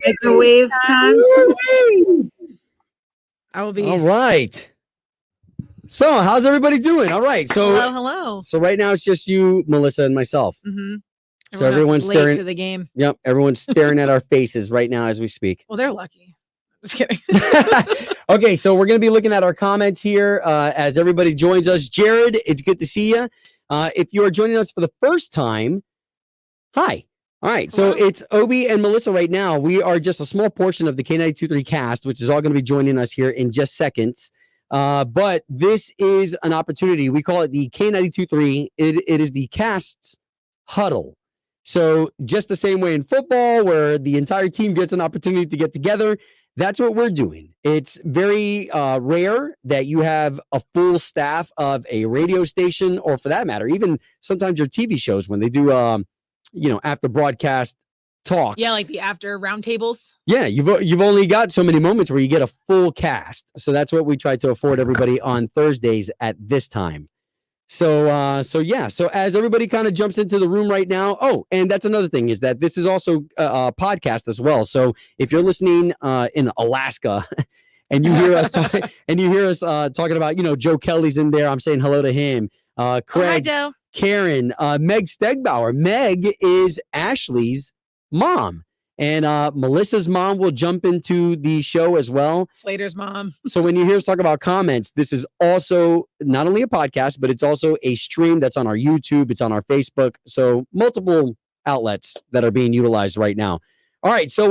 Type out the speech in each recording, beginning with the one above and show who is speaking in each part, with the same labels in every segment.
Speaker 1: microwave time.
Speaker 2: I will be.
Speaker 3: All right. So, how's everybody doing? All right. So,
Speaker 2: hello.
Speaker 3: So right now it's just you, Melissa, and myself.
Speaker 2: Mm-hmm.
Speaker 3: So everyone's
Speaker 2: late
Speaker 3: staring
Speaker 2: to the game.
Speaker 3: Yep, everyone's staring at our faces right now as we speak.
Speaker 2: Well, they're lucky. Just kidding.
Speaker 3: Okay, so we're going to be looking at our comments here as everybody joins us. Jared, it's good to see you. If you are joining us for the first time, hi. All right, so it's Obi and Melissa right now. We are just a small portion of the K92.3 cast, which is all going to be joining us here in just seconds. But this is an opportunity. We call it the K92.3. It is the cast's huddle. So just the same way in football, where the entire team gets an opportunity to get together, that's what we're doing. It's very rare that you have a full staff of a radio station, or for that matter, even sometimes your TV shows when they do, after broadcast talks.
Speaker 2: Yeah, like the after roundtables.
Speaker 3: Yeah, you've only got so many moments where you get a full cast. So that's what we try to afford everybody on Thursdays at this time. So as everybody kind of jumps into the room right now. Oh, and that's another thing is that this is also a podcast as well. So if you're listening in Alaska and you hear us talking about, Joe Kelly's in there. I'm saying hello to him. Craig,
Speaker 2: hi, Joe.
Speaker 3: Karen, Meg Stegbauer. Meg is Ashley's mom. And Melissa's mom will jump into the show as well.
Speaker 2: Slater's mom.
Speaker 3: So when you hear us talk about comments, this is also not only a podcast, but it's also a stream that's on our YouTube. It's on our Facebook. So multiple outlets that are being utilized right now. All right. So,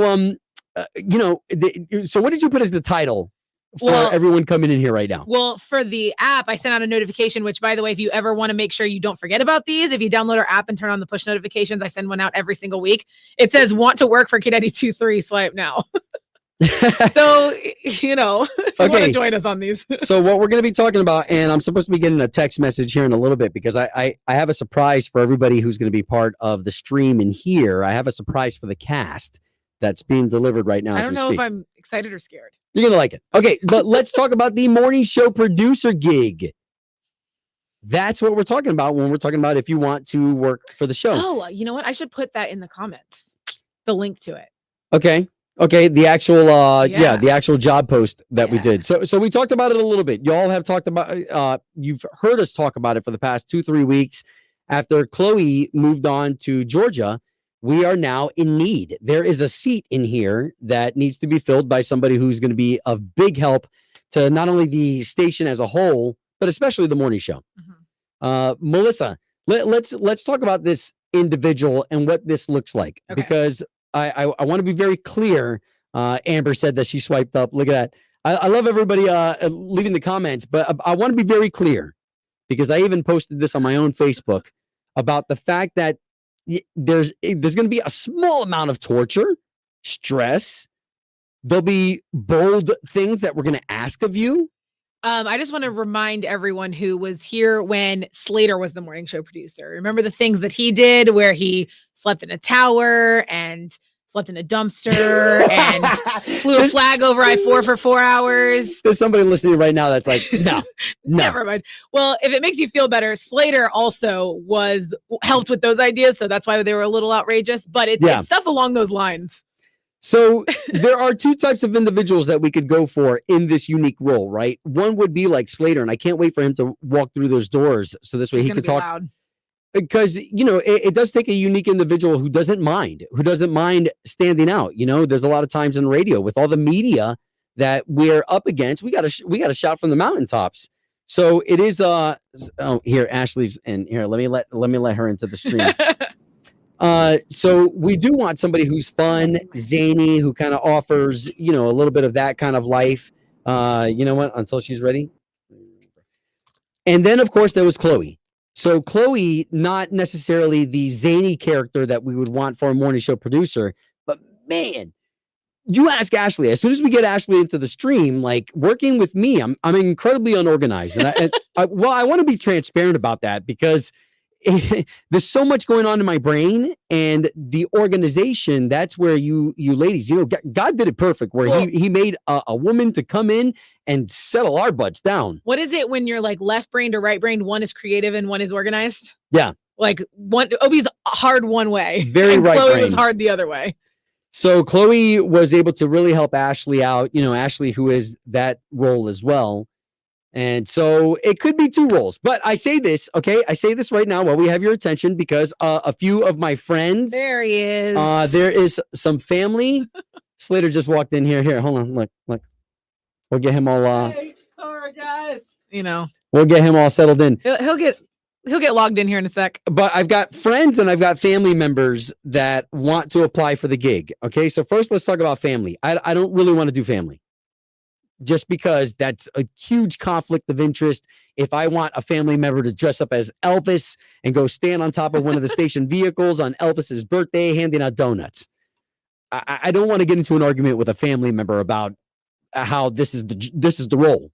Speaker 3: so what did you put as the title for everyone coming in here right now?
Speaker 2: Well, for the app, I sent out a notification, which, by the way, if you ever want to make sure you don't forget about these, if you download our app and turn on the push notifications, I send one out every single week. It says, want to work for K92.3, swipe now. So, if you want to join us on these.
Speaker 3: So what we're going to be talking about, and I'm supposed to be getting a text message here in a little bit because I have a surprise for everybody who's going to be part of the stream in here. I have a surprise for the cast that's being delivered right now.
Speaker 2: I don't know if I'm excited or scared.
Speaker 3: You're going to like it. Okay, but let's talk about the morning show producer gig. That's what we're talking about when we're talking about if you want to work for the show.
Speaker 2: Oh, you know what? I should put that in the comments. The link to it.
Speaker 3: Okay. The actual the actual job post that we did. So we talked about it a little bit. Y'all have talked about you've heard us talk about it for the past 2-3 weeks. After Chloe moved on to Georgia, we are now in need. There is a seat in here that needs to be filled by somebody who's going to be of big help to not only the station as a whole, but especially the morning show. Mm-hmm. Melissa, let's talk about this individual and what this looks like, because I want to be very clear. Amber said that she swiped up. Look at that. I love everybody leaving the comments, but I want to be very clear because I even posted this on my own Facebook about the fact that there's going to be a small amount of torture, stress. There'll be bold things that we're going to ask of you.
Speaker 2: I just want to remind everyone who was here when Slater was the morning show producer. Remember the things that he did where he slept in a tower and slept in a dumpster and flew a flag over I-4 for 4 hours.
Speaker 3: There's somebody listening right now that's like, no.
Speaker 2: Never mind. Well, if it makes you feel better, Slater also helped with those ideas. So that's why they were a little outrageous, but it's stuff along those lines.
Speaker 3: So there are two types of individuals that we could go for in this unique role, right? One would be like Slater, and I can't wait for him to walk through those doors so this way he can talk. Loud. Because, it does take a unique individual who doesn't mind standing out. There's a lot of times in radio with all the media that we're up against. We got to shout from the mountaintops. So it is here Ashley's in here. Let me let her into the stream. So we do want somebody who's fun, zany, who kind of offers, a little bit of that kind of life. You know what? Until she's ready. And then of course there was Chloe. So Chloe, not necessarily the zany character that we would want for a morning show producer, but man, you ask Ashley, as soon as we get Ashley into the stream, like working with me, I'm incredibly unorganized. And I want to be transparent about that because there's so much going on in my brain, and the organization, that's where you ladies, God did it perfect where he made a woman to come in and settle our butts down.
Speaker 2: What is it when you're like left-brained or right-brained? One is creative and one is organized.
Speaker 3: Yeah.
Speaker 2: Like Obi's hard one way.
Speaker 3: Very
Speaker 2: and
Speaker 3: right
Speaker 2: Chloe
Speaker 3: brain.
Speaker 2: was hard the other way.
Speaker 3: So Chloe was able to really help Ashley out, Ashley, who is that role as well. And so it could be 2 roles, but I say this, okay? I say this right now while we have your attention because a few of my friends.
Speaker 2: There he is.
Speaker 3: There is some family. Slater just walked in here. Here, hold on. Look. We'll get him all.
Speaker 1: Hey, sorry, guys.
Speaker 3: We'll get him all settled in.
Speaker 2: He'll get logged in here in a sec.
Speaker 3: But I've got friends and I've got family members that want to apply for the gig. Okay, so first let's talk about family. I don't really want to do family. Just because that's a huge conflict of interest. If I want a family member to dress up as Elvis and go stand on top of one of the station vehicles on Elvis's birthday, handing out donuts, I don't want to get into an argument with a family member about how this is the role.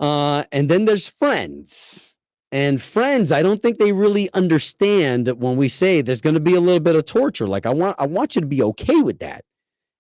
Speaker 3: And then there's friends. And friends, I don't think they really understand when we say there's going to be a little bit of torture. Like I want you to be okay with that.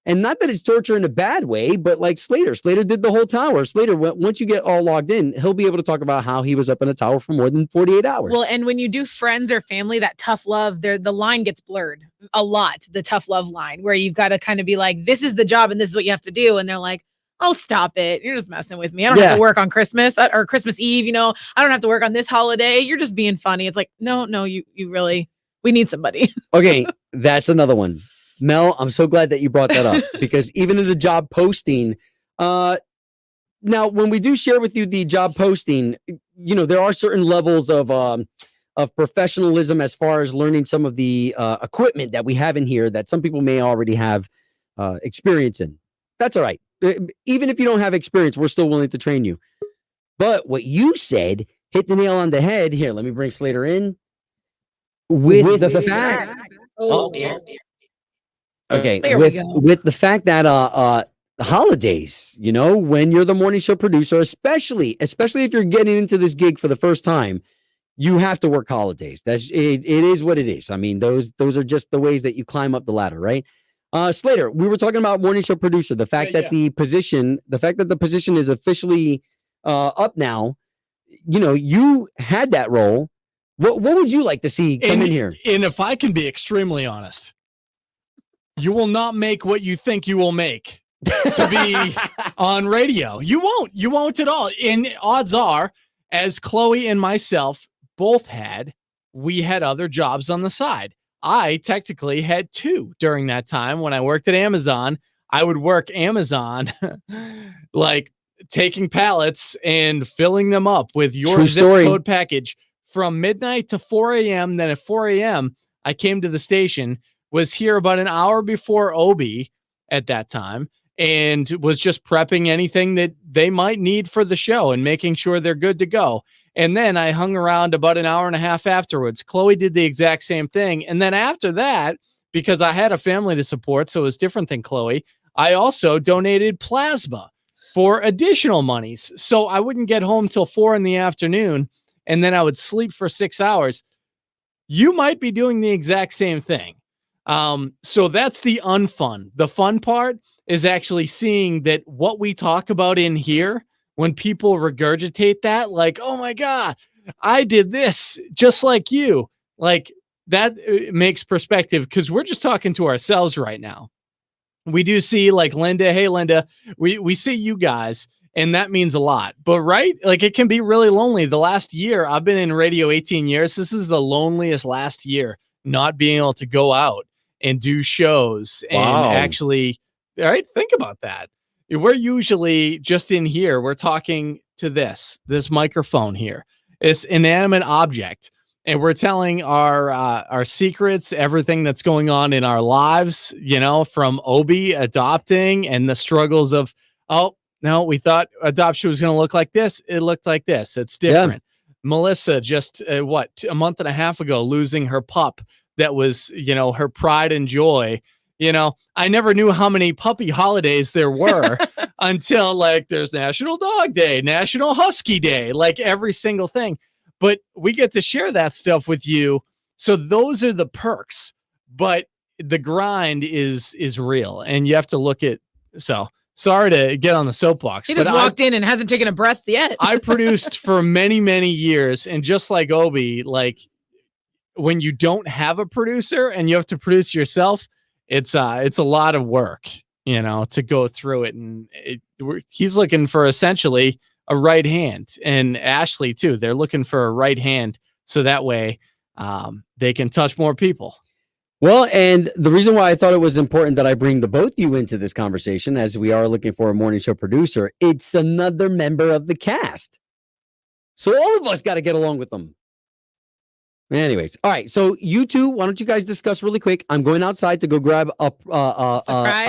Speaker 3: And not that it's torture in a bad way, but like Slater did the whole tower. Slater, once you get all logged in, he'll be able to talk about how he was up in a tower for more than 48 hours.
Speaker 2: Well, and when you do friends or family, that tough love, the line gets blurred a lot, the tough love line, where you've got to kind of be like, this is the job and this is what you have to do. And they're like, oh, stop it. You're just messing with me. I don't have to work on Christmas or Christmas Eve. I don't have to work on this holiday. You're just being funny. It's like, no, you really, we need somebody.
Speaker 3: Okay, that's another one. Mel, I'm so glad that you brought that up because even in the job posting, now when we do share with you the job posting, there are certain levels of professionalism as far as learning some of the equipment that we have in here that some people may already have experience in. That's all right. Even if you don't have experience, we're still willing to train you. But what you said hit the nail on the head. Here, let me bring Slater in with the fact.
Speaker 2: Oh, yeah.
Speaker 3: Okay, with the fact that holidays, when you're the morning show producer, especially if you're getting into this gig for the first time, you have to work holidays. It is what it is. I mean, those are just the ways that you climb up the ladder, right? Slater, we were talking about morning show producer, the fact that the position is officially up now. You had that role. What would you like to see come in here?
Speaker 1: And if I can be extremely honest, you will not make what you think you will make to be on radio. You won't at all. And odds are, as Chloe and myself both we had other jobs on the side. I technically had 2 during that time. When I worked at Amazon, I would work Amazon, like taking pallets and filling them up with your zip code package from midnight to 4 a.m. Then at 4 a.m., I came to the station, was here about an hour before Obi at that time, and was just prepping anything that they might need for the show and making sure they're good to go. And then I hung around about an hour and a half afterwards. Chloe did the exact same thing. And then after that, because I had a family to support, so it was different than Chloe, I also donated plasma for additional monies. So I wouldn't get home till 4 in the afternoon, and then I would sleep for 6 hours. You might be doing the exact same thing. So that's the unfun. The fun part is actually seeing that what we talk about in here, when people regurgitate that, like, oh my God, I did this just like you, like that makes perspective, because we're just talking to ourselves right now. We do see like Linda. Hey, Linda, we see you guys, and that means a lot. But right, like it can be really lonely. The last year, I've been in radio 18 years. This is the loneliest last year, not being able to go out and do shows and actually, all right, think about that. We're usually just in here. We're talking to this microphone here. It's inanimate object. And we're telling our secrets, everything that's going on in our lives, from Obi adopting and the struggles of, oh, no, we thought adoption was going to look like this. It looked like this. It's different. Yeah. Melissa just, a month and a half ago, losing her pup that was, her pride and joy. I never knew how many puppy holidays there were until like there's National Dog Day, National Husky Day, like every single thing. But we get to share that stuff with you. So those are the perks, but the grind is real, and you have to look at, so sorry to get on the soapbox.
Speaker 2: He just walked in and hasn't taken a breath yet.
Speaker 1: I produced for many, many years. And just like Obi, like when you don't have a producer and you have to produce yourself, it's a lot of work, to go through it. And he's looking for essentially a right hand, and Ashley too. They're looking for a right hand, so that way they can touch more people.
Speaker 3: Well, and the reason why I thought it was important that I bring the both of you into this conversation, as we are looking for a morning show producer, it's another member of the cast. So all of us got to get along with them. Anyways, all right. So you two, why don't you guys discuss really quick? I'm going outside to go grab a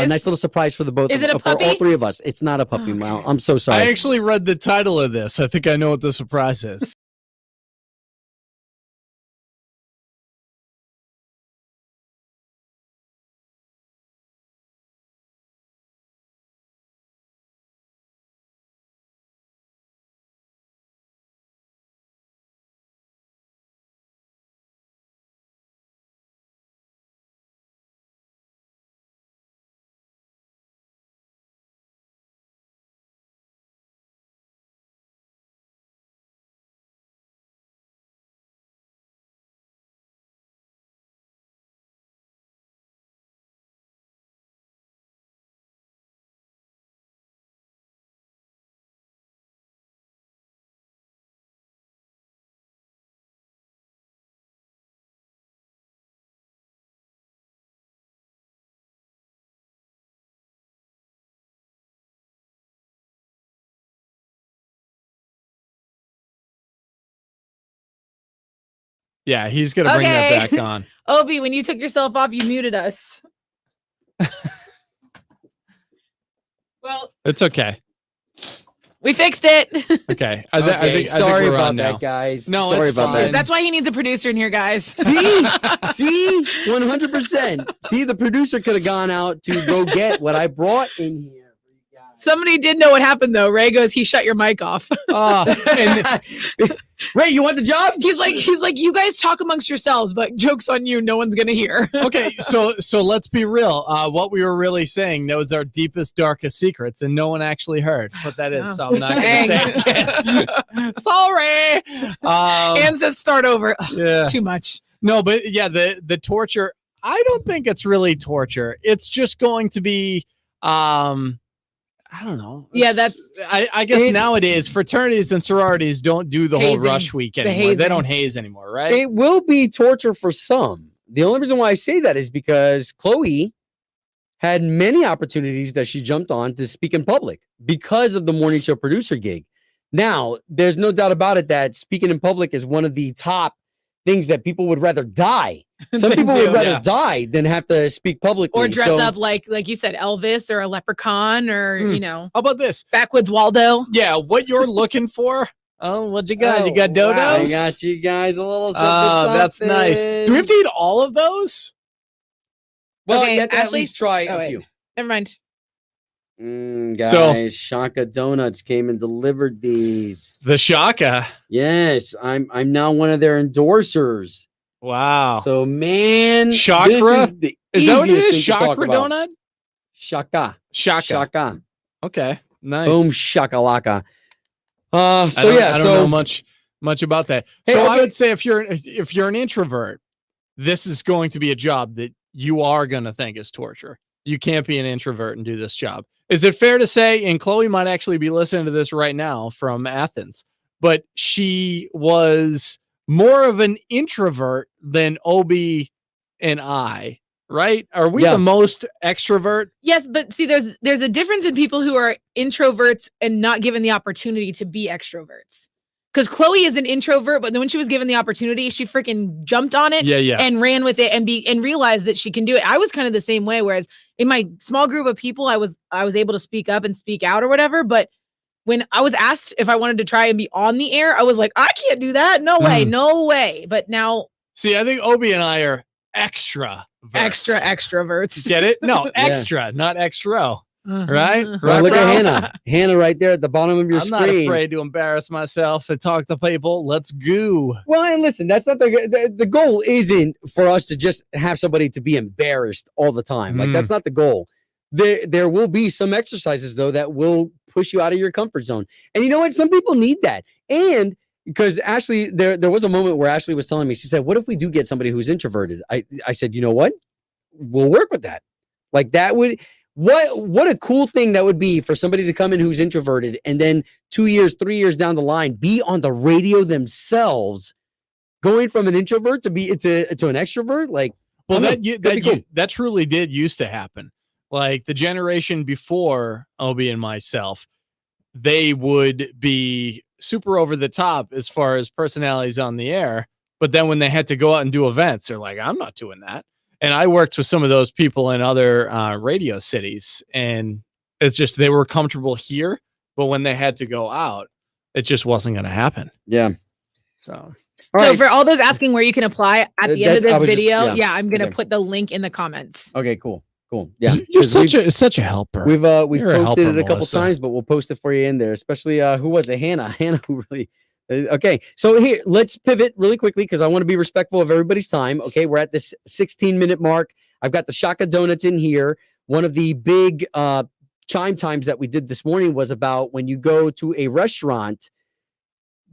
Speaker 3: nice little surprise for the both.
Speaker 2: Is it a puppy?
Speaker 3: For all three of us? It's not a puppy.
Speaker 2: Okay.
Speaker 3: Wow, I'm so sorry.
Speaker 1: I actually read the title of this. I think I know what the surprise is. Yeah, he's gonna bring that back on.
Speaker 2: Obi, when you took yourself off, you muted us. Well,
Speaker 1: it's okay.
Speaker 2: We fixed it.
Speaker 1: Okay.
Speaker 3: I think sorry about
Speaker 1: that,
Speaker 3: guys.
Speaker 1: No,
Speaker 3: sorry
Speaker 1: it's
Speaker 3: about
Speaker 1: fine.
Speaker 3: that.
Speaker 2: That's why he needs a producer in here, guys.
Speaker 3: See, 100%. See, the producer could have gone out to go get what I brought in here.
Speaker 2: Somebody did know what happened though. Ray goes, he shut your mic off.
Speaker 3: Ray, you want the job?
Speaker 2: He's like, you guys talk amongst yourselves, but joke's on you. No one's gonna hear.
Speaker 1: Okay, so let's be real. What we were really saying, those are deepest, darkest secrets, and no one actually heard what that is. So I'm not gonna say it again. Sorry.
Speaker 2: And says start over. Ugh,
Speaker 1: yeah.
Speaker 2: It's too much.
Speaker 1: No, but yeah, the torture. I don't think it's really torture. It's just going to be. I don't know.
Speaker 2: Yeah, that's.
Speaker 1: I guess nowadays fraternities and sororities don't do the whole rush week anymore. They don't haze anymore, right?
Speaker 3: It will be torture for some. The only reason why I say that is because Chloe had many opportunities that she jumped on to speak in public because of the morning show producer gig. Now, there's no doubt about it that speaking in public is one of the top things that people would rather die. Some people would rather die than have to speak publicly.
Speaker 2: Or dress up like you said, Elvis or a leprechaun or,
Speaker 1: How about this?
Speaker 2: Backwoods Waldo.
Speaker 1: Yeah, what you're looking for. Oh, what you got? You got dodos?
Speaker 3: Wow, I got you guys a little something.
Speaker 1: Oh, that's nice. Do we have to eat all of those?
Speaker 3: Well,
Speaker 2: okay,
Speaker 3: you have to at least try a few.
Speaker 2: Never mind.
Speaker 3: Guys, Shaka Donuts came and delivered these.
Speaker 1: The Shaka.
Speaker 3: Yes, I'm now one of their endorsers.
Speaker 1: Wow.
Speaker 3: So man,
Speaker 1: Chakra? Is that what it is?
Speaker 3: Chakra
Speaker 1: donut?
Speaker 3: Shaka.
Speaker 1: Okay. Nice.
Speaker 3: Boom shakalaka.
Speaker 1: I don't know much about that.
Speaker 3: Hey,
Speaker 1: so I would say if you're an introvert, this is going to be a job that you are going to think is torture. You can't be an introvert and do this job. Is it fair to say, and Chloe might actually be listening to this right now from Athens, but she was more of an introvert than Obi and I, right? Are we the most extrovert?
Speaker 2: Yes, but see, there's a difference in people who are introverts and not given the opportunity to be extroverts. Because Chloe is an introvert, but then when she was given the opportunity, she freaking jumped on it and ran with it and realized that she can do it. I was kind of the same way. Whereas in my small group of people, I was able to speak up and speak out or whatever. But when I was asked if I wanted to try and be on the air, I was like, I can't do that. No way, no way. But now,
Speaker 1: see, I think Obi and I are extroverts. Get it? No, extra, not extra. Right?
Speaker 3: Well, look at Hannah right there at the bottom of your screen.
Speaker 1: I'm not afraid to embarrass myself and talk to people. Let's go.
Speaker 3: Well, and listen, that's not the goal isn't for us to just have somebody to be embarrassed all the time. Like that's not the goal. There will be some exercises though that will push you out of your comfort zone. And you know what? Some people need that. And because Ashley, there was a moment where Ashley was telling me, she said, what if we do get somebody who's introverted? I said, you know what? We'll work with that. Like that would what a cool thing that would be for somebody to come in who's introverted and then 2 years, 3 years down the line be on the radio themselves, going from an introvert to be to an extrovert. Like,
Speaker 1: well,
Speaker 3: cool.
Speaker 1: that truly did used to happen. Like the generation before Obi and myself, they would be super over the top as far as personalities on the air. But then when they had to go out and do events, they're like, I'm not doing that. And I worked with some of those people in other radio cities, and it's just they were comfortable here. But when they had to go out, it just wasn't going to happen.
Speaker 3: Yeah.
Speaker 1: So
Speaker 2: for all those asking where you can apply at the end of this video, I'm going to put the link in the comments.
Speaker 3: Okay, cool. Yeah.
Speaker 1: You're such a helper.
Speaker 3: We've posted it a couple times, but we'll post it for you in there, especially who was it? Hannah who really okay. So here, let's pivot really quickly because I want to be respectful of everybody's time. Okay, we're at this 16-minute mark. I've got the Shaka Donuts in here. One of the big chime times that we did this morning was about when you go to a restaurant,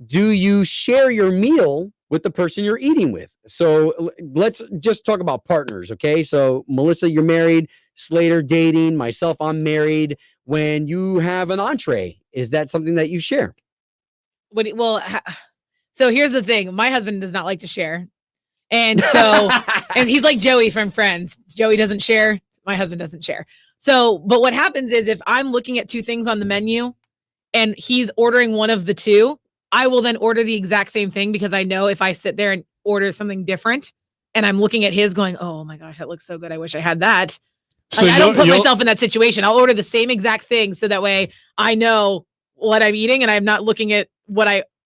Speaker 3: do you share your meal with the person you're eating with? So let's just talk about partners, okay? So Melissa, you're married. Slater, dating. Myself, I'm married. When you have an entree, is that something that you share?
Speaker 2: So here's the thing. My husband does not like to share. And so, and he's like Joey from Friends. Joey doesn't share. My husband doesn't share. So, but what happens is if I'm looking at two things on the menu and he's ordering one of the two, I will then order the exact same thing because I know if I sit there and order something different and I'm looking at his going, oh my gosh, that looks so good. I wish I had that. So I don't put myself in that situation. I'll order the same exact thing. So that way I know what I'm eating and I'm not looking at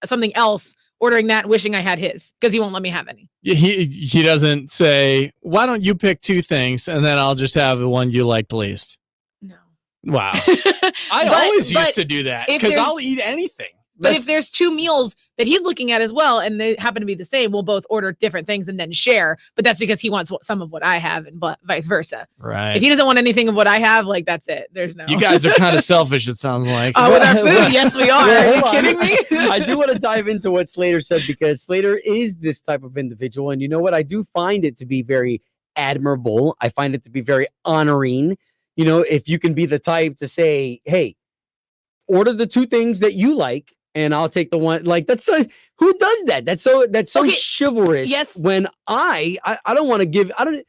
Speaker 2: something else, ordering that, wishing I had his because he won't let me have any.
Speaker 1: He doesn't say, why don't you pick two things and then I'll just have the one you liked least.
Speaker 2: No.
Speaker 1: Wow. I always used to do that because I'll eat anything.
Speaker 2: But if there's two meals that he's looking at as well, and they happen to be the same, we'll both order different things and then share. But that's because he wants some of what I have and vice versa.
Speaker 1: Right.
Speaker 2: If he doesn't want anything of what I have, like that's it. There's no.
Speaker 1: You guys are kind of selfish, it sounds like.
Speaker 2: With our food, yes, we are. Are you kidding me?
Speaker 3: I do want to dive into what Slater said because Slater is this type of individual. And you know what? I do find it to be very admirable. I find it to be very honoring. You know, if you can be the type to say, hey, order the two things that you like. And I'll take the one like that's who does that? That's so chivalrous.
Speaker 2: Yes.
Speaker 3: When I don't want to give. I don't.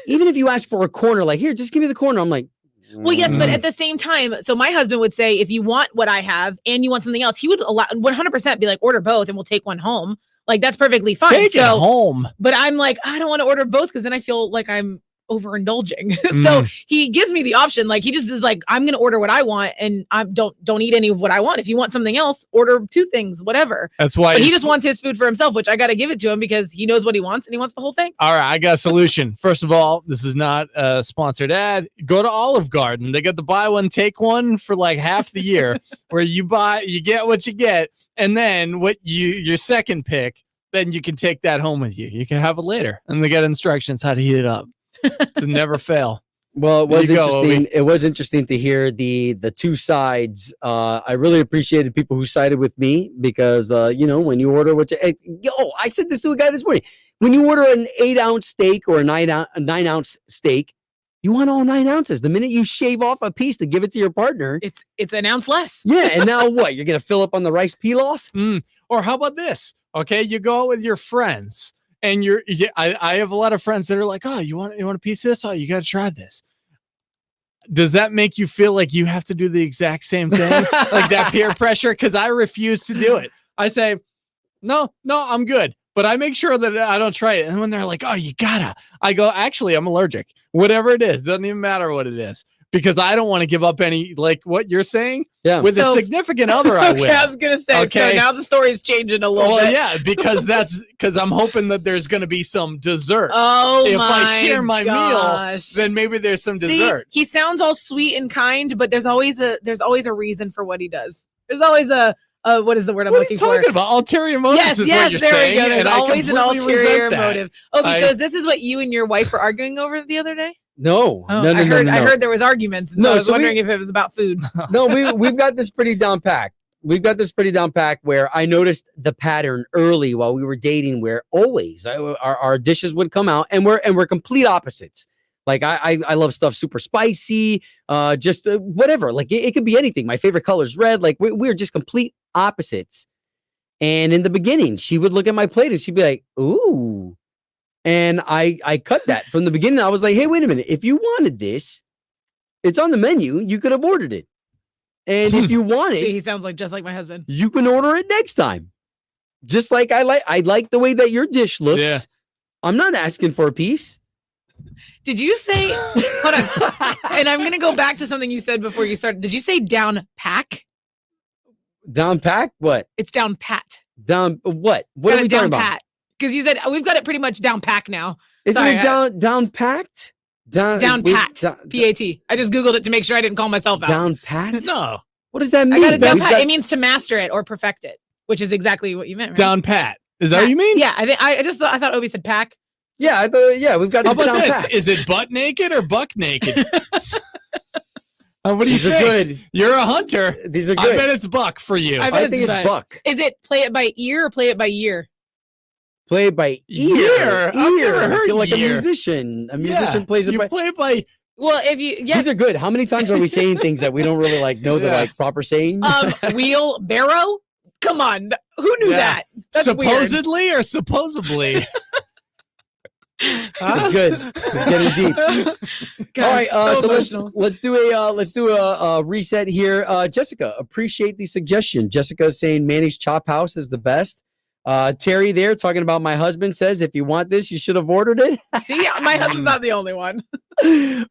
Speaker 3: Even if you ask for a corner, like here, just give me the corner. I'm like,
Speaker 2: well, yes, but at the same time, so my husband would say, if you want what I have and you want something else, he would 100% be like, order both, and we'll take one home. Like that's perfectly fine.
Speaker 1: Take it home.
Speaker 2: But I'm like, I don't want to order both because then I feel like I'm overindulging. So he gives me the option. Like he just is like, I'm gonna order what I want and don't eat any of what I want. If you want something else, order two things, whatever.
Speaker 1: That's why
Speaker 2: he just wants his food for himself, which I got to give it to him because he knows what he wants and he wants the whole thing.
Speaker 1: All right, I got a solution. First of all, this is not a sponsored ad. Go to Olive Garden. They got the buy one take one for like half the year where you get what you get, and then your second pick, then you can take that home with you. You can have it later, and they got instructions how to heat it up. To never fail.
Speaker 3: Well, it was interesting. It was interesting to hear the two sides. I really appreciated people who sided with me because when you order I said this to a guy this morning. When you order an 8-ounce steak or a 9-ounce steak, you want all 9 ounces. The minute you shave off a piece to give it to your partner,
Speaker 2: it's an ounce less.
Speaker 3: Yeah, and now what? You're gonna fill up on the rice pilaf?
Speaker 1: Or how about this? Okay, you go out with your friends. And I have a lot of friends that are like, oh, you want a piece of this? Oh, you got to try this. Does that make you feel like you have to do the exact same thing? Like that peer pressure? Because I refuse to do it. I say, no, I'm good. But I make sure that I don't try it. And when they're like, oh, you gotta, I go, actually, I'm allergic. Whatever it is, doesn't even matter what it is. Because I don't want to give up any, like what you're saying. Yeah. With a significant other, I will.
Speaker 2: I was going to say, so now the story's changing a little bit.
Speaker 1: Yeah, because I'm hoping that there's going to be some dessert.
Speaker 2: Oh,
Speaker 1: if I share my meal, then maybe there's some dessert.
Speaker 2: He sounds all sweet and kind, but there's always a reason for what he does. There's always what is the word I'm looking for?
Speaker 1: What are you talking about? Ulterior motives is what you're saying.
Speaker 2: Yes, there we go. There's always an ulterior motive. Okay, so this is what you and your wife were arguing over the other day?
Speaker 3: No.
Speaker 2: I heard there was arguments. And so I was wondering if it was about food.
Speaker 3: No, we've got this pretty down packed. Where I noticed the pattern early while we were dating, where always our dishes would come out, and we're complete opposites. Like I love stuff super spicy, just whatever. Like it could be anything. My favorite color is red. Like we're just complete opposites. And in the beginning, she would look at my plate and she'd be like, "Ooh," and I cut that from the beginning. I was like, "Hey, wait a minute. If you wanted this, it's on the menu. You could have ordered it, and if you want it,
Speaker 2: he sounds like just like my husband.
Speaker 3: you can order it next time. Just like I like the way that your dish looks.
Speaker 1: Yeah.
Speaker 3: I'm not asking for a piece."
Speaker 2: Did you say, hold on, and I'm going to go back to something you said before you started. Did you say down pack?
Speaker 3: Down pack? What?
Speaker 2: It's down pat.
Speaker 3: Down what? What are we talking about?
Speaker 2: Because you said we've got it pretty much down pack now.
Speaker 3: Isn't it down packed?
Speaker 2: Down pat. P-A-T. I just Googled it to make sure I didn't call myself out.
Speaker 3: Down pat?
Speaker 1: No.
Speaker 3: What does that mean?
Speaker 2: I got it down pat. It means to master it or perfect it, which is exactly what you meant, right?
Speaker 1: Down pat. Is that what you mean?
Speaker 2: Yeah. I thought Obi said pack.
Speaker 3: Yeah, I thought, yeah, we've got
Speaker 1: How
Speaker 3: this
Speaker 1: about
Speaker 3: down
Speaker 1: this?
Speaker 3: pat.
Speaker 1: Is it butt naked or buck naked? What do you
Speaker 3: These are
Speaker 1: think?
Speaker 3: good.
Speaker 1: You're a hunter.
Speaker 3: These are good.
Speaker 1: I bet it's buck for you.
Speaker 3: I think it's buck.
Speaker 2: Is it play it by ear or play it by year?
Speaker 3: Play it by ear.
Speaker 1: Ear? I've never heard
Speaker 3: You're like
Speaker 1: ear.
Speaker 3: a musician. A musician plays it by.
Speaker 1: Play it by.
Speaker 2: Well, if you
Speaker 3: These are good. How many times are we saying things that we don't really like know the like proper saying?
Speaker 2: Wheel barrow. Come on, who knew that? That's
Speaker 1: supposedly or supposedly?
Speaker 3: This is good. This is getting deep.
Speaker 2: Gosh,
Speaker 3: all right,
Speaker 2: so
Speaker 3: let's do a reset here. Jessica, appreciate the suggestion. Jessica is saying Manny's Chop House is the best. Terry there talking about my husband says if you want this, you should have ordered it.
Speaker 2: See, my husband's not the only one.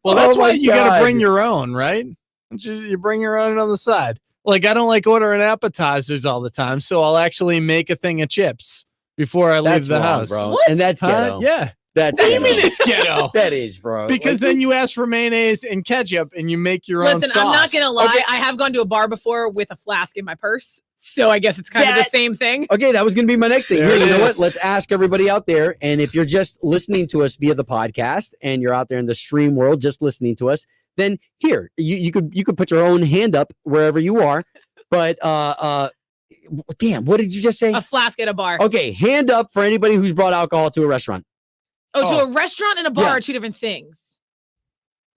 Speaker 1: Well, that's why you got to bring your own, right? You bring your own on the side. Like I don't like ordering appetizers all the time, so I'll actually make a thing of chips before I leave the house,
Speaker 3: bro.
Speaker 2: What?
Speaker 3: And that's ghetto.
Speaker 1: Yeah.
Speaker 3: That's
Speaker 1: what do you mean it's ghetto?
Speaker 3: That is, bro.
Speaker 1: Because then you ask for mayonnaise and ketchup and you make your own sauce.
Speaker 2: Listen, I'm not going to lie. Okay. I have gone to a bar before with a flask in my purse. So I guess it's kind of the same thing.
Speaker 3: Okay, that was going to be my next thing.
Speaker 1: There
Speaker 3: Here, you know
Speaker 1: it
Speaker 3: what?
Speaker 1: is.
Speaker 3: Let's ask everybody out there. And if you're just listening to us via the podcast and you're out there in the stream world just listening to us, then here, you could put your own hand up wherever you are. But damn, what did you just say?
Speaker 2: A flask at a bar.
Speaker 3: Okay, hand up for anybody who's brought alcohol to a restaurant.
Speaker 2: Oh, to a restaurant and a bar are two different things.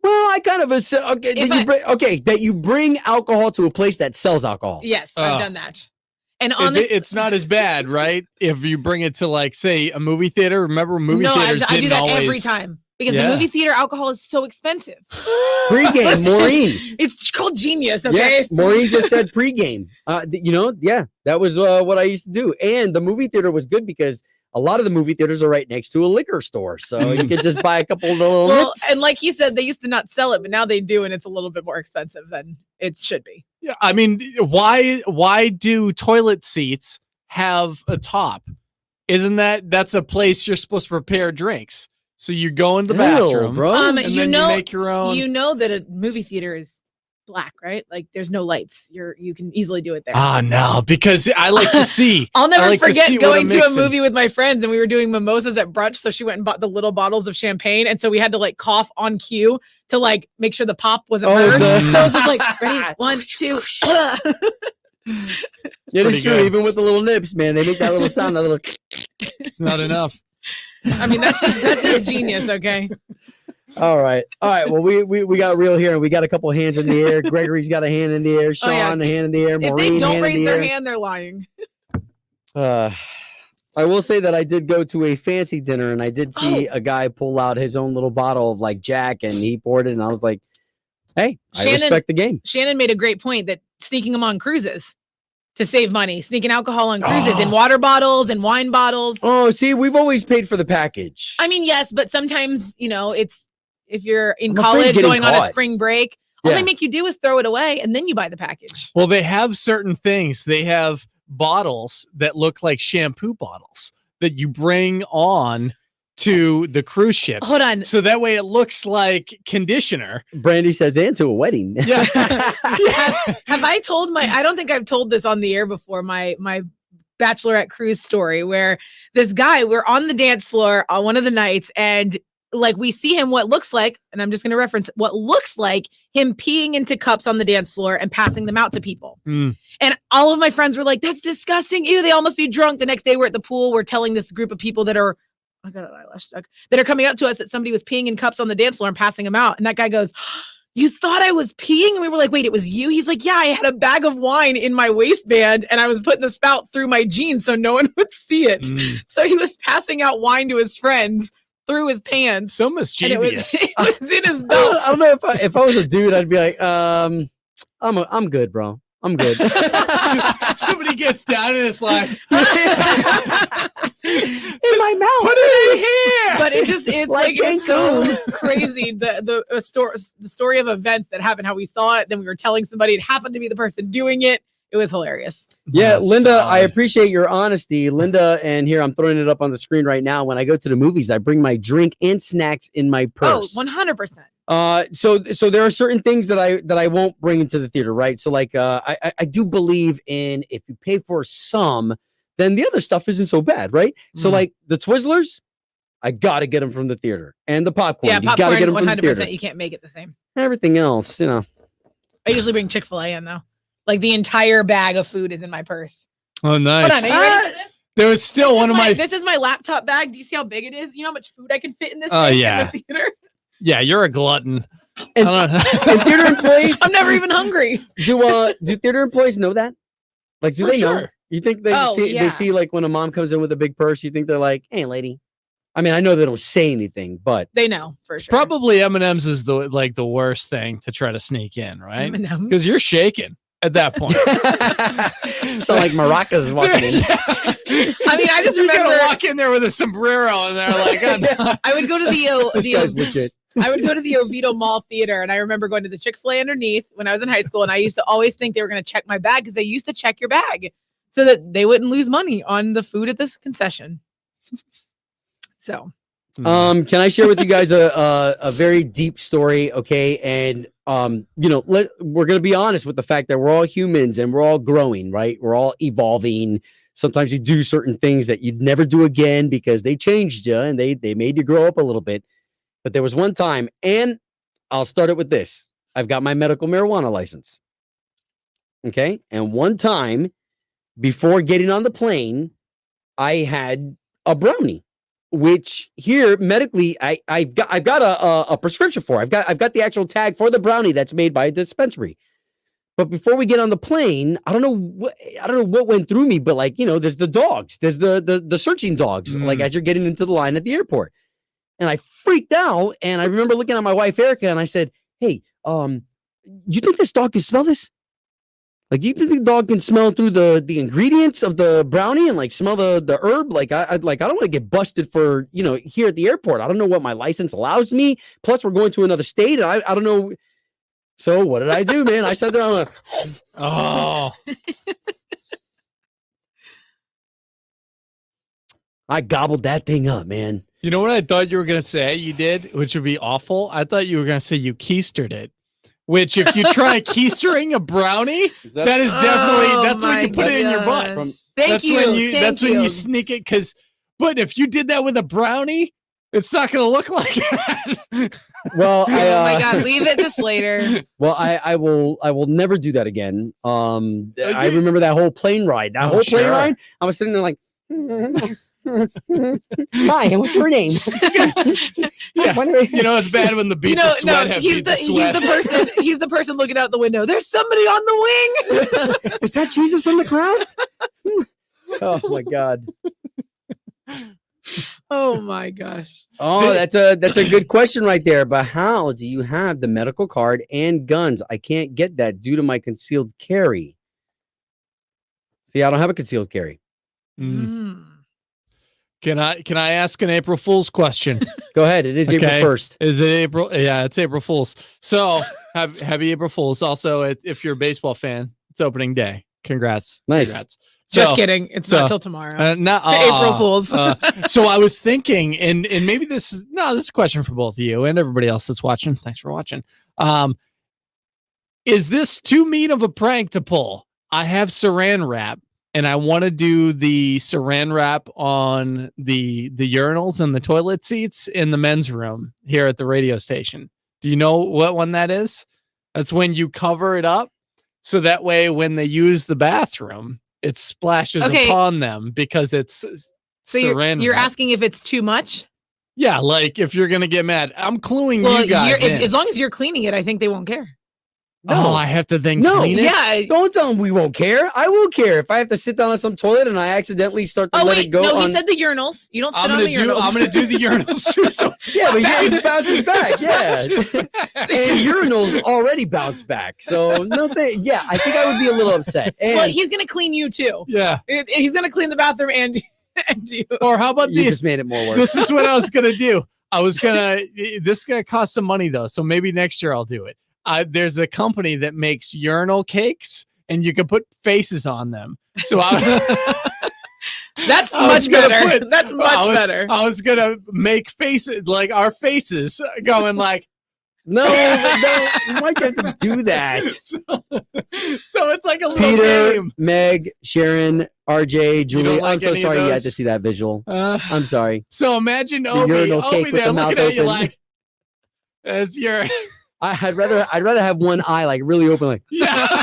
Speaker 3: Well, I kind of that you bring alcohol to a place that sells alcohol.
Speaker 2: Yes, I've done that. And
Speaker 1: it's not as bad, right? If you bring it to like say a movie theater. Remember movie theaters?
Speaker 2: I do that every time because the movie theater alcohol is so expensive.
Speaker 3: Pre-game, Maureen.
Speaker 2: It's called genius. Okay,
Speaker 3: yeah, Maureen just said pre-game. That was what I used to do, and the movie theater was good because a lot of the movie theaters are right next to a liquor store, so you could just buy a couple of little. Nips.
Speaker 2: And like he said, they used to not sell it, but now they do, and it's a little bit more expensive than it should be.
Speaker 1: Yeah, I mean, why do toilet seats have a top? Isn't that's a place you're supposed to prepare drinks? So you go in the bathroom,
Speaker 3: bro,
Speaker 1: and then you make your own.
Speaker 2: You know that a movie theater is black, right? Like there's no lights. You can easily do it there.
Speaker 1: No, because I like to see.
Speaker 2: I'll never forget going to a movie with my friends and we were doing mimosas at brunch. So she went and bought the little bottles of champagne. And so we had to like cough on cue to like make sure the pop wasn't burned. So it was just like, ready, 1, 2.
Speaker 3: Yeah, it's true. Even with the little nips, man, they make that little sound. That little.
Speaker 1: It's not enough.
Speaker 2: I mean, that's just genius. Okay.
Speaker 3: All right. Well, we got real here, and we got a couple hands in the air. Gregory's got a hand in the air. Sean, a hand in the air. Maureen,
Speaker 2: if they don't raise their
Speaker 3: air.
Speaker 2: hand, they're lying.
Speaker 3: I will say that I did go to a fancy dinner, and I did see a guy pull out his own little bottle of like Jack, and he poured it, and I was like, "Hey, I respect the game."
Speaker 2: Shannon made a great point that sneaking them on cruises to save money, sneaking alcohol on cruises in water bottles and wine bottles.
Speaker 3: Oh, see, we've always paid for the package.
Speaker 2: I mean, yes, but sometimes it's. If you're in college going on a spring break, all they make you do is throw it away and then you buy the package.
Speaker 1: Well, they have certain things. They have bottles that look like shampoo bottles that you bring on to the cruise ships.
Speaker 2: Hold on.
Speaker 1: So that way it looks like conditioner.
Speaker 3: Brandy says, and to a wedding.
Speaker 1: Yeah.
Speaker 2: Have I told I don't think I've told this on the air before, my bachelorette cruise story where this guy, we're on the dance floor on one of the nights and like we see him what looks like, and I'm just going to reference what looks like him peeing into cups on the dance floor and passing them out to people. And all of my friends were like, that's disgusting. Ew, they all must be drunk. The next day we're at the pool. We're telling this group of people that are I got an eyelash stuck, that are coming up to us that somebody was peeing in cups on the dance floor and passing them out. And that guy goes, you thought I was peeing? And we were like, wait, it was you? He's like, yeah, I had a bag of wine in my waistband and I was putting the spout through my jeans so no one would see it. So he was passing out wine to his friends through his pants.
Speaker 1: So mischievous.
Speaker 2: It was in his belt.
Speaker 3: I don't know if I was a dude, I'd be like, I'm good, bro. I'm good.
Speaker 1: Somebody gets down and it's like in
Speaker 3: my mouth.
Speaker 1: Put it in here.
Speaker 2: But it's like it's so crazy. The story of events that happened, how we saw it, then we were telling somebody it happened to be the person doing it. It was hilarious.
Speaker 3: Yeah,
Speaker 1: That's
Speaker 3: Linda,
Speaker 1: solid.
Speaker 3: I appreciate your honesty. Linda, and here I'm throwing it up on the screen right now. When I go to the movies, I bring my drink and snacks in my purse.
Speaker 2: 100%.
Speaker 3: So there are certain things that I won't bring into the theater, right? So like I do believe in, if you pay for some, then the other stuff isn't so bad, right? So like the Twizzlers, I gotta get them from the theater, and the popcorn,
Speaker 2: Yeah,
Speaker 3: you gotta get them from the
Speaker 2: 100%.
Speaker 3: theater.
Speaker 2: You can't make it the same.
Speaker 3: Everything else, you know.
Speaker 2: I usually bring Chick-fil-A in though. Like the entire bag of food is in my purse.
Speaker 1: Oh, nice.
Speaker 2: Hold on, are you ready for this?
Speaker 1: There was still one of my.
Speaker 2: This is my laptop bag. Do you see how big it is? You know how much food I can fit in this?
Speaker 1: Oh,
Speaker 2: thing
Speaker 1: yeah.
Speaker 2: in the theater?
Speaker 1: Yeah, you're a glutton.
Speaker 3: And,
Speaker 1: I don't know.
Speaker 3: and theater employees,
Speaker 2: I'm never even hungry.
Speaker 3: do theater employees know that? Like, do
Speaker 1: For
Speaker 3: they know?
Speaker 1: sure.
Speaker 3: You think they
Speaker 2: Oh,
Speaker 3: see
Speaker 2: yeah.
Speaker 3: they see like when a mom comes in with a big purse, you think they're like, "Hey, lady." I mean, I know they don't say anything, but
Speaker 2: They know for sure.
Speaker 1: Probably M&M's is the worst thing to try to sneak in, right?
Speaker 2: M&Ms.
Speaker 1: Because you're shaking at that point.
Speaker 3: so like maracas walking in.
Speaker 2: I mean, I just
Speaker 1: You gotta
Speaker 2: remember
Speaker 1: walk in there with a sombrero, and they're like, "Oh, no."
Speaker 2: I would go to the
Speaker 3: This guy's legit.
Speaker 2: I would go to the Oviedo Mall Theater, and I remember going to the Chick-fil-A underneath when I was in high school, and I used to always think they were going to check my bag because they used to check your bag so that they wouldn't lose money on the food at this concession. So,
Speaker 3: Can I share with you guys a very deep story? Okay, and we're gonna be honest with the fact that we're all humans and we're all growing, right? We're all evolving. Sometimes you do certain things that you'd never do again because they changed you and they made you grow up a little bit. But there was one time, and I'll start it with this. I've got my medical marijuana license. Okay. And one time before getting on the plane, I had a brownie, which here medically I've got a prescription for. I've got the actual tag for the brownie that's made by a dispensary. But before we get on the plane, I don't know what went through me, but like, there's the dogs, there's the searching dogs, like as you're getting into the line at the airport. And I freaked out, and I remember looking at my wife, Erica, and I said, "Hey, you think this dog can smell this? Like, you think the dog can smell through the ingredients of the brownie and like smell the herb? Like, I don't want to get busted for, here at the airport. I don't know what my license allows me. Plus, we're going to another state, and I don't know. So what did I do, man? I sat there, I'm like,
Speaker 1: Oh,
Speaker 3: I gobbled that thing up, man.
Speaker 1: you know what I thought you were gonna say? You did, which would be awful. I thought you were gonna say you keistered it. Which, if you try keistering a brownie, that is definitely that's when you put it in your butt.
Speaker 2: thank you.
Speaker 1: That's when you sneak it. But if you did that with a brownie, it's not gonna look like that.
Speaker 3: Well,
Speaker 2: Oh my God, leave it to Slater.
Speaker 3: Well, I will never do that again. I remember that whole plane ride. That whole plane ride. I was sitting there like, hi, what's your name?
Speaker 1: Yeah. It's bad when the beats of sweat have beats of sweat.
Speaker 2: He's the person looking out the window. There's somebody on the wing.
Speaker 3: Is that Jesus in the crowds? Oh my God.
Speaker 2: Oh my gosh.
Speaker 3: Oh, that's a good question right there. But how do you have the medical card and guns? I can't get that due to my concealed carry. See, I don't have a concealed carry.
Speaker 1: Can I ask an April Fool's question?
Speaker 3: Go ahead. It is April 1st.
Speaker 1: Is it April? Yeah, it's April Fool's. So happy April Fool's. Also, if you're a baseball fan, it's opening day. Congrats.
Speaker 3: Nice.
Speaker 1: Congrats.
Speaker 2: Just kidding. It's not till tomorrow. April Fool's.
Speaker 1: So I was thinking, and maybe this is a question for both of you and everybody else that's watching. Thanks for watching. Is this too mean of a prank to pull? I have saran wrap, and I want to do the saran wrap on the urinals and the toilet seats in the men's room here at the radio station. Do you know what one that is? That's when you cover it up, so that way when they use the bathroom, it splashes upon them because it's
Speaker 2: So
Speaker 1: saran
Speaker 2: you're
Speaker 1: wrap.
Speaker 2: asking if it's too much?
Speaker 1: Yeah, like if you're gonna get mad, I'm cluing
Speaker 2: Well,
Speaker 1: you guys in.
Speaker 2: as long as you're cleaning it, I think they won't care.
Speaker 1: Oh, I have to then
Speaker 3: No,
Speaker 1: clean it?
Speaker 2: Yeah.
Speaker 3: Don't tell them we won't care. I will care if I have to sit down on some toilet and I accidentally start to let it go.
Speaker 2: No,
Speaker 3: on...
Speaker 2: he said the urinals. You don't sit
Speaker 1: I'm
Speaker 2: on
Speaker 1: gonna
Speaker 2: the urinals.
Speaker 1: I'm gonna do the urinals too. So it's
Speaker 3: Yeah, but it bounces back. Yeah, and urinals already bounce back. So no thing. Yeah, I think I would be a little upset. And
Speaker 2: Well, he's gonna clean you too.
Speaker 1: Yeah.
Speaker 2: He's gonna clean the bathroom and you.
Speaker 1: Or how about
Speaker 3: you
Speaker 1: this?
Speaker 3: just made it more work.
Speaker 1: This is what I was gonna do. This is gonna cost some money though, so maybe next year I'll do it. There's a company that makes urinal cakes, and you can put faces on them. So
Speaker 2: That's
Speaker 1: I was
Speaker 2: much
Speaker 1: gonna
Speaker 2: better. That's much better.
Speaker 1: I was gonna make faces like our faces going like.
Speaker 3: No, you might have to do that.
Speaker 1: So it's like a little
Speaker 3: Peter,
Speaker 1: game.
Speaker 3: Meg, Sharon, RJ, Julie.
Speaker 1: like
Speaker 3: I'm so
Speaker 1: any of
Speaker 3: sorry you had
Speaker 1: those?
Speaker 3: to see that visual.
Speaker 1: Uh,
Speaker 3: I'm sorry.
Speaker 1: so imagine
Speaker 3: The urinal
Speaker 1: Obi
Speaker 3: cake with
Speaker 1: there
Speaker 3: the mouth
Speaker 1: looking at you
Speaker 3: open.
Speaker 1: like as you're
Speaker 3: I'd rather have one eye like really open, like
Speaker 1: yeah.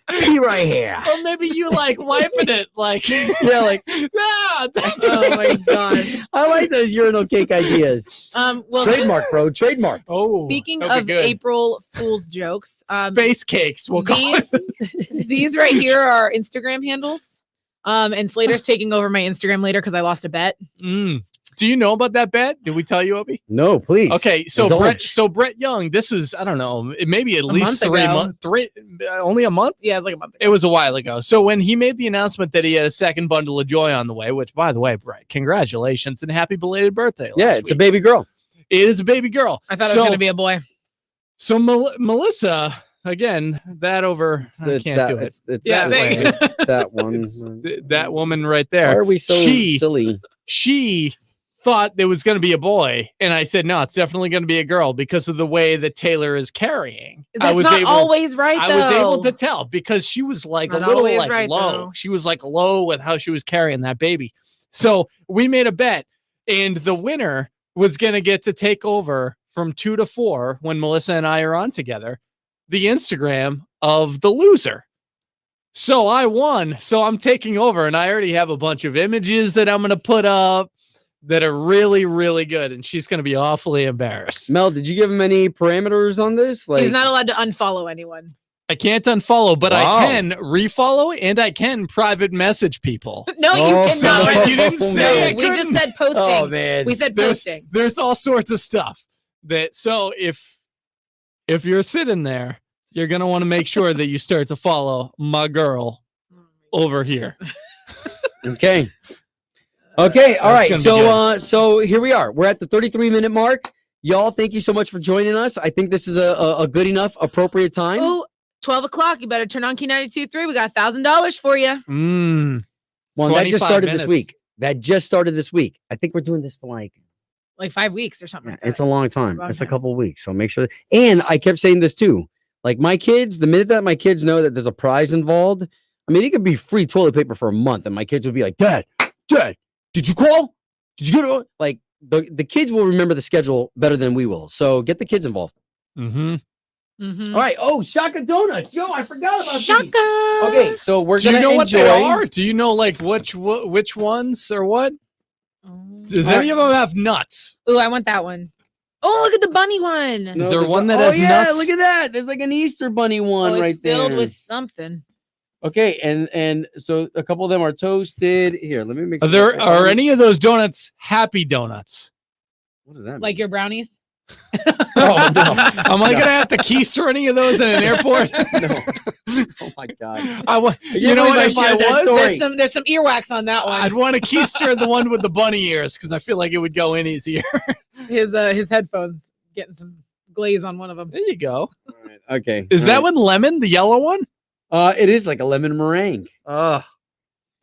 Speaker 3: pee right here.
Speaker 1: Or maybe you like wiping it like
Speaker 3: Yeah, like
Speaker 1: ah,
Speaker 2: Oh my god.
Speaker 3: I like those urinal cake ideas.
Speaker 2: Well,
Speaker 3: Trademark, bro. Trademark.
Speaker 1: Oh,
Speaker 2: speaking
Speaker 1: that'd
Speaker 2: of
Speaker 1: be good.
Speaker 2: April Fool's jokes,
Speaker 1: Face cakes, we'll call
Speaker 2: these,
Speaker 1: it.
Speaker 2: these right here are Instagram handles. And Slater's taking over my Instagram later because I lost a bet.
Speaker 1: Do you know about that bet? Did we tell you, Obi?
Speaker 3: No, please.
Speaker 1: Okay, so
Speaker 3: Indulge.
Speaker 1: Brett Young, this was I don't know, maybe at
Speaker 2: A
Speaker 1: least
Speaker 2: month ago.
Speaker 1: only a month.
Speaker 2: Yeah, it was like a month ago.
Speaker 1: It was a while ago. So when he made the announcement that he had a second bundle of joy on the way, which by the way, Brett, congratulations and happy belated birthday.
Speaker 3: Yeah,
Speaker 1: last
Speaker 3: it's a
Speaker 1: week.
Speaker 3: baby girl.
Speaker 1: It is a baby girl.
Speaker 2: I thought it was going to be a boy.
Speaker 1: So Melissa, again, that over. I can't do it.
Speaker 3: It's
Speaker 1: Yeah,
Speaker 3: that one.
Speaker 1: That woman right
Speaker 3: Why
Speaker 1: there.
Speaker 3: are we so silly?
Speaker 1: She thought there was going to be a boy, and I said no, it's definitely going to be a girl because of the way that Taylor is carrying.
Speaker 2: That's not always right, though.
Speaker 1: I was able to tell because she was like
Speaker 2: Not
Speaker 1: a little
Speaker 2: always
Speaker 1: like
Speaker 2: right,
Speaker 1: low.
Speaker 2: though.
Speaker 1: She was like low with how she was carrying that baby. So we made a bet, and the winner was going to get to take over from 2 to 4 when Melissa and I are on together, the Instagram of the loser. So I won. So I'm taking over, and I already have a bunch of images that I'm going to put up that are really, really good, and she's going to be awfully embarrassed.
Speaker 3: Mel, did you give him any parameters on this? Like,
Speaker 2: He's not allowed to unfollow anyone.
Speaker 1: I can't unfollow, but
Speaker 3: Wow.
Speaker 1: I can refollow and I can private message people.
Speaker 2: No, you
Speaker 3: Oh,
Speaker 2: cannot.
Speaker 1: so you didn't say I
Speaker 2: we just
Speaker 1: couldn't.
Speaker 2: said posting.
Speaker 3: Oh man.
Speaker 2: We said
Speaker 1: There's-
Speaker 2: posting.
Speaker 1: There's all sorts of stuff that. So if you're sitting there, you're gonna want to make sure that you start to follow my girl over here.
Speaker 3: Okay. Okay. All
Speaker 1: That's
Speaker 3: right.
Speaker 1: gonna be
Speaker 3: So here we are. We're at the 33-minute mark. Y'all, thank you so much for joining us. I think this is a good enough, appropriate time.
Speaker 2: Oh, 12 o'clock. You better turn on Key 92.3. We got $1,000 for you.
Speaker 3: Well, that just
Speaker 1: 25
Speaker 3: started
Speaker 1: minutes.
Speaker 3: this week. That just started this week. I think we're doing this for
Speaker 2: Like 5 weeks or something.
Speaker 3: yeah,
Speaker 2: like
Speaker 3: it's
Speaker 2: that.
Speaker 3: a long time.
Speaker 2: Long
Speaker 3: It's a
Speaker 2: time.
Speaker 3: couple of weeks. So make sure. And I kept saying this too. Like my kids, the minute that my kids know that there's a prize involved, I mean, it could be free toilet paper for a month, and my kids would be like, "Dad, did you call? Did you get it?" Like the kids will remember the schedule better than we will. So get the kids involved.
Speaker 2: Mhm.
Speaker 3: All right. Oh, Shaka Donuts. Yo, I forgot about these.
Speaker 2: Shaka.
Speaker 3: Okay, so we're
Speaker 1: Do you
Speaker 3: gonna
Speaker 1: know
Speaker 3: enjoy.
Speaker 1: what they are? Do you know like which ones or what? Does any of them have nuts?
Speaker 2: Oh, I want that one. Oh, look at the bunny one.
Speaker 3: No,
Speaker 1: Is there
Speaker 3: there's
Speaker 1: one that
Speaker 3: oh,
Speaker 1: has
Speaker 3: yeah,
Speaker 1: nuts?
Speaker 3: Look at that. There's like an Easter bunny one
Speaker 2: Oh,
Speaker 3: right
Speaker 2: it's filled
Speaker 3: there.
Speaker 2: with something.
Speaker 3: Okay, and so a couple of them are toasted. Here, let me make
Speaker 1: Are
Speaker 3: sure.
Speaker 1: there are any of those donuts happy donuts?
Speaker 3: What does that mean?
Speaker 2: Like your brownies.
Speaker 3: Oh, no.
Speaker 1: Am I gonna have to keister any of those in an airport?
Speaker 3: No. Oh my god.
Speaker 1: You know what? If I was,
Speaker 2: There's some earwax on that one.
Speaker 1: I'd want to keister the one with the bunny ears because I feel like it would go in easier.
Speaker 2: His headphones getting some glaze on one of them.
Speaker 1: There you go.
Speaker 3: All right, okay.
Speaker 1: Is
Speaker 3: all
Speaker 1: that
Speaker 3: right.
Speaker 1: one lemon? The yellow one?
Speaker 3: It is like a lemon meringue.
Speaker 1: Ugh.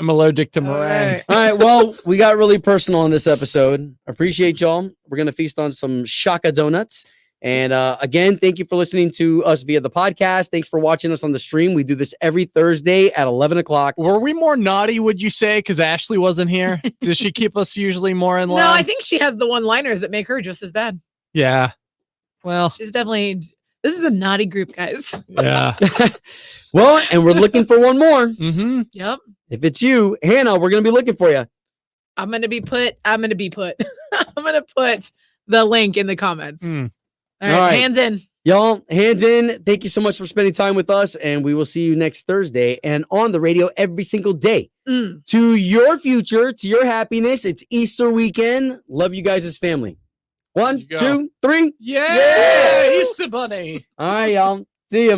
Speaker 1: I'm allergic to
Speaker 2: All
Speaker 1: meringue.
Speaker 2: right.
Speaker 3: All right. Well, we got really personal on this episode. Appreciate y'all. We're gonna feast on some Shaka Donuts. And again, thank you for listening to us via the podcast. Thanks for watching us on the stream. We do this every Thursday at 11 o'clock.
Speaker 1: Were we more naughty, would you say? Because Ashley wasn't here. Does she keep us usually more in line?
Speaker 2: No, I think she has the one-liners that make her just as bad.
Speaker 1: Yeah. Well,
Speaker 2: She's definitely. This is a naughty group, guys.
Speaker 1: yeah.
Speaker 3: Well, and we're looking for one more.
Speaker 1: Mm-hmm.
Speaker 2: Yep.
Speaker 3: If it's you, Hannah, we're gonna be looking for you.
Speaker 2: I'm gonna put I'm gonna put the link in the comments.
Speaker 1: Mm.
Speaker 2: All right, hands in.
Speaker 3: Y'all, hands in. Thank you so much for spending time with us, and we will see you next Thursday and on the radio every single day. To your future, to your happiness. It's Easter weekend. Love you guys as family. 1, 2, 3.
Speaker 1: Yeah, Easter Bunny.
Speaker 3: All right, y'all. See you.